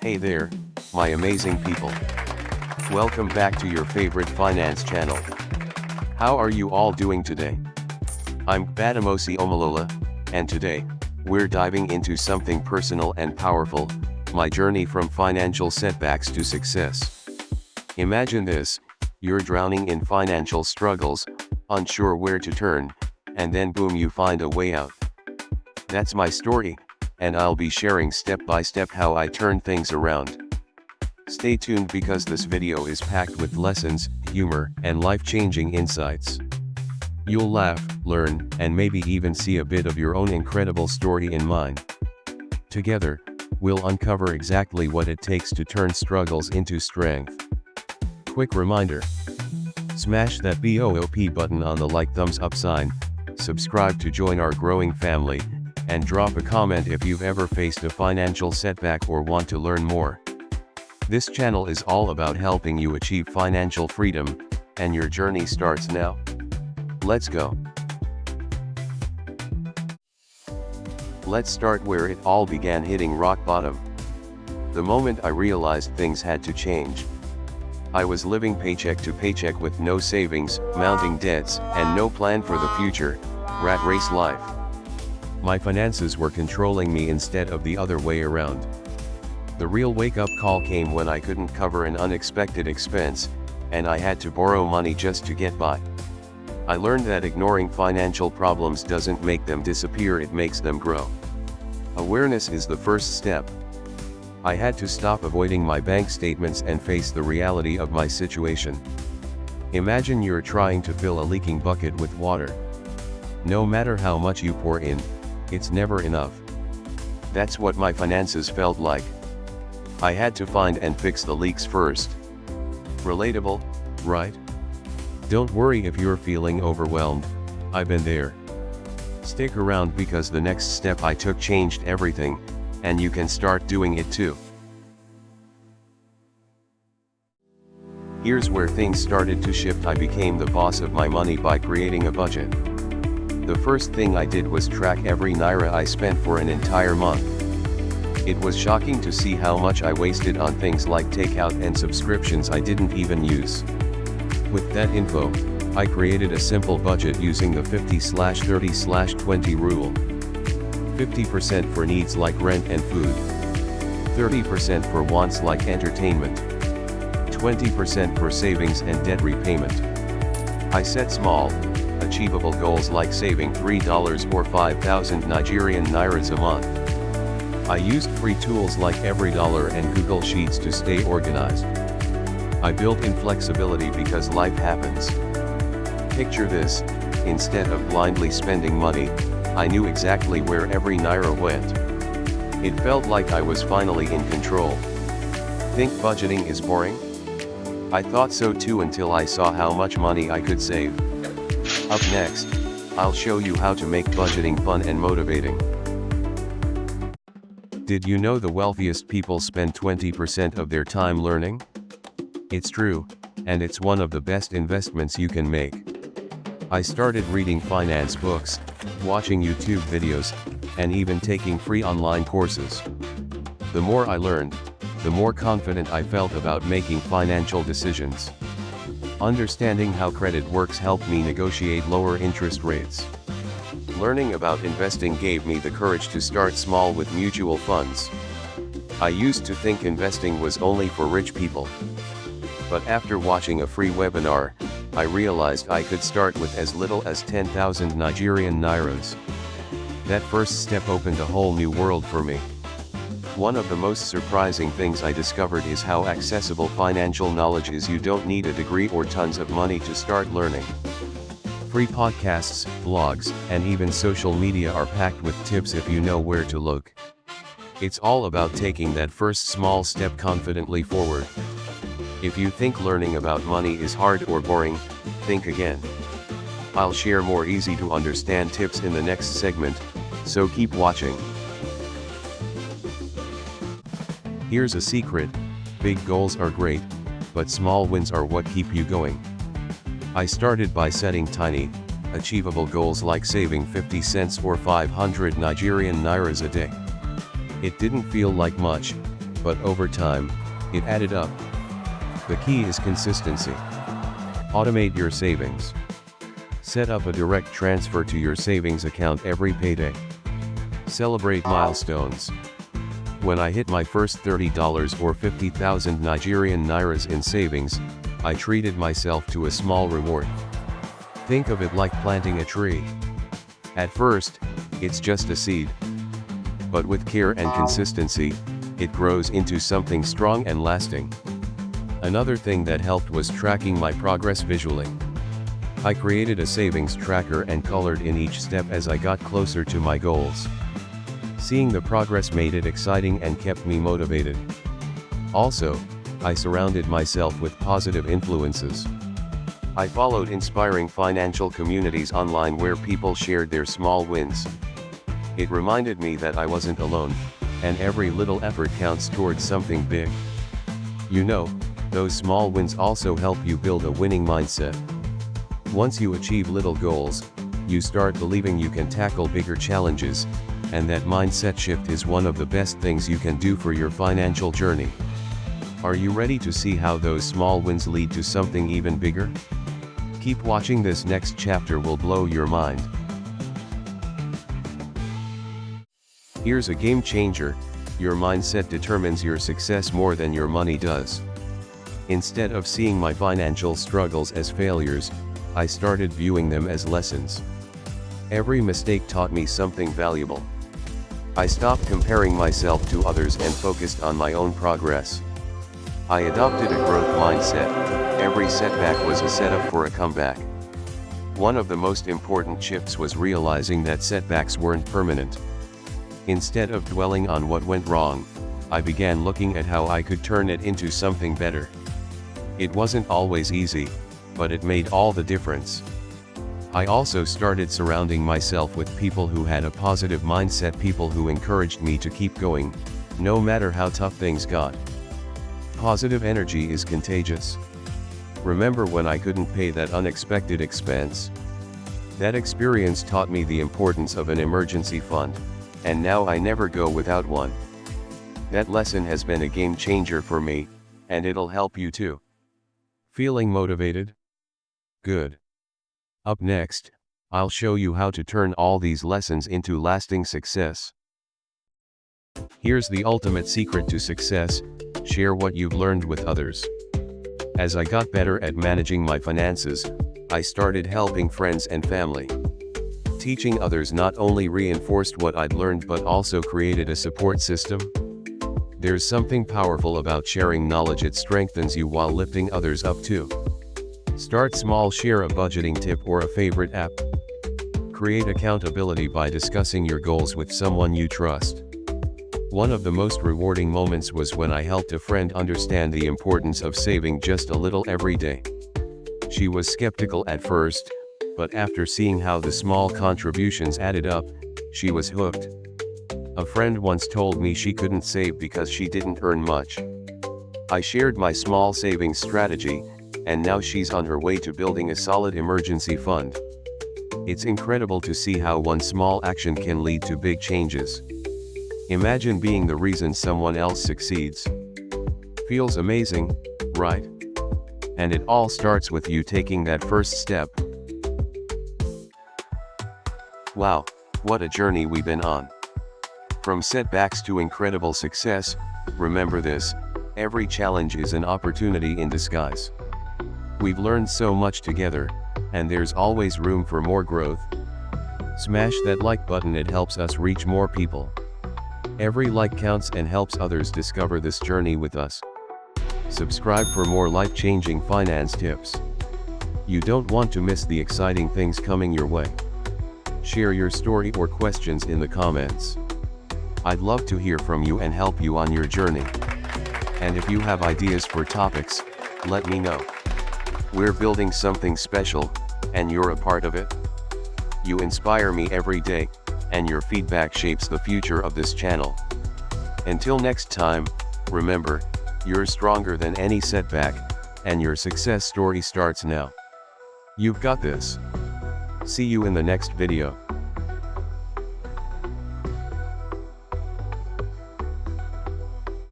Hey there, my amazing people. Welcome back to your favorite finance channel. How are you all doing today? I'm Gbadamosi Omolola, and today, we're diving into something personal and powerful, my journey from financial setbacks to success. Imagine this, you're drowning in financial struggles, unsure where to turn, and then boom, you find a way out. That's my story, and I'll be sharing step by step how I turned things around. Stay tuned because this video is packed with lessons, humor, and life-changing insights. You'll laugh, learn, and maybe even see a bit of your own incredible story in mine. Together, we'll uncover exactly what it takes to turn struggles into strength. Quick reminder. Smash that BOOP button on the like thumbs up sign, subscribe to join our growing family, and drop a comment if you've ever faced a financial setback or want to learn more. This channel is all about helping you achieve financial freedom, and your journey starts now. Let's go. Let's start where it all began, hitting rock bottom. The moment I realized things had to change. I was living paycheck to paycheck with no savings, mounting debts, and no plan for the future, rat race life. My finances were controlling me instead of the other way around. The real wake-up call came when I couldn't cover an unexpected expense, and I had to borrow money just to get by. I learned that ignoring financial problems doesn't make them disappear, it makes them grow. Awareness is the first step. I had to stop avoiding my bank statements and face the reality of my situation. Imagine you're trying to fill a leaking bucket with water. No matter how much you pour in, it's never enough. That's what my finances felt like. I had to find and fix the leaks first. Relatable, right? Don't worry if you're feeling overwhelmed, I've been there. Stick around because the next step I took changed everything, and you can start doing it too. Here's where things started to shift. I became the boss of my money by creating a budget. The first thing I did was track every naira I spent for an entire month. It was shocking to see how much I wasted on things like takeout and subscriptions I didn't even use. With that info, I created a simple budget using the 50/30/20 rule. 50% for needs like rent and food. 30% for wants like entertainment. 20% for savings and debt repayment. I set small, achievable goals like saving $3 or 5,000 Nigerian nairas a month. I used free tools like EveryDollar and Google Sheets to stay organized. I built in flexibility because life happens. Picture this, instead of blindly spending money, I knew exactly where every naira went. It felt like I was finally in control. Think budgeting is boring? I thought so too until I saw how much money I could save. Up next, I'll show you how to make budgeting fun and motivating. Did you know the wealthiest people spend 20% of their time learning? It's true, and it's one of the best investments you can make. I started reading finance books, watching YouTube videos, and even taking free online courses. The more I learned, the more confident I felt about making financial decisions. Understanding how credit works helped me negotiate lower interest rates. Learning about investing gave me the courage to start small with mutual funds. I used to think investing was only for rich people. But after watching a free webinar, I realized I could start with as little as 10,000 Nigerian nairas. That first step opened a whole new world for me. One of the most surprising things I discovered is how accessible financial knowledge is. You don't need a degree or tons of money to start learning. Free podcasts, blogs, and even social media are packed with tips if you know where to look. It's all about taking that first small step confidently forward. If you think learning about money is hard or boring, think again. I'll share more easy to understand tips in the next segment, so keep watching. Here's a secret, big goals are great, but small wins are what keep you going. I started by setting tiny, achievable goals like saving 50 cents or 500 Nigerian nairas a day. It didn't feel like much, but over time, it added up. The key is consistency. Automate your savings. Set up a direct transfer to your savings account every payday. Celebrate milestones. When I hit my first $30 or 50,000 Nigerian nairas in savings, I treated myself to a small reward. Think of it like planting a tree. At first, it's just a seed. But with care and consistency, it grows into something strong and lasting. Another thing that helped was tracking my progress visually. I created a savings tracker and colored in each step as I got closer to my goals. Seeing the progress made it exciting and kept me motivated. Also, I surrounded myself with positive influences. I followed inspiring financial communities online where people shared their small wins. It reminded me that I wasn't alone, and every little effort counts towards something big. You know, those small wins also help you build a winning mindset. Once you achieve little goals, you start believing you can tackle bigger challenges, and that mindset shift is one of the best things you can do for your financial journey. Are you ready to see how those small wins lead to something even bigger? Keep watching, this next chapter will blow your mind. Here's a game changer: your mindset determines your success more than your money does. Instead of seeing my financial struggles as failures, I started viewing them as lessons. Every mistake taught me something valuable. I stopped comparing myself to others and focused on my own progress. I adopted a growth mindset. Every setback was a setup for a comeback. One of the most important shifts was realizing that setbacks weren't permanent. Instead of dwelling on what went wrong, I began looking at how I could turn it into something better. It wasn't always easy, but it made all the difference. I also started surrounding myself with people who had a positive mindset, people who encouraged me to keep going, no matter how tough things got. Positive energy is contagious. Remember when I couldn't pay that unexpected expense? That experience taught me the importance of an emergency fund, and now I never go without one. That lesson has been a game changer for me, and it'll help you too. Feeling motivated? Good. Up next, I'll show you how to turn all these lessons into lasting success. Here's the ultimate secret to success: share what you've learned with others. As I got better at managing my finances, I started helping friends and family. Teaching others not only reinforced what I'd learned but also created a support system. There's something powerful about sharing knowledge. It strengthens you while lifting others up too. Start small, share a budgeting tip or a favorite app. Create accountability by discussing your goals with someone you trust. One of the most rewarding moments was when I helped a friend understand the importance of saving just a little every day. She was skeptical at first, but after seeing how the small contributions added up, she was hooked. A friend once told me she couldn't save because she didn't earn much. I shared my small savings strategy, and now she's on her way to building a solid emergency fund. It's incredible to see how one small action can lead to big changes. Imagine being the reason someone else succeeds. Feels amazing, right? And it all starts with you taking that first step. Wow, what a journey we've been on. From setbacks to incredible success, remember this: every challenge is an opportunity in disguise. We've learned so much together, and there's always room for more growth. Smash that like button, it helps us reach more people. Every like counts and helps others discover this journey with us. Subscribe for more life-changing finance tips. You don't want to miss the exciting things coming your way. Share your story or questions in the comments. I'd love to hear from you and help you on your journey. And if you have ideas for topics, let me know. We're building something special, and you're a part of it. You inspire me every day, and your feedback shapes the future of this channel. Until next time, remember, you're stronger than any setback, and your success story starts now. You've got this. See you in the next video.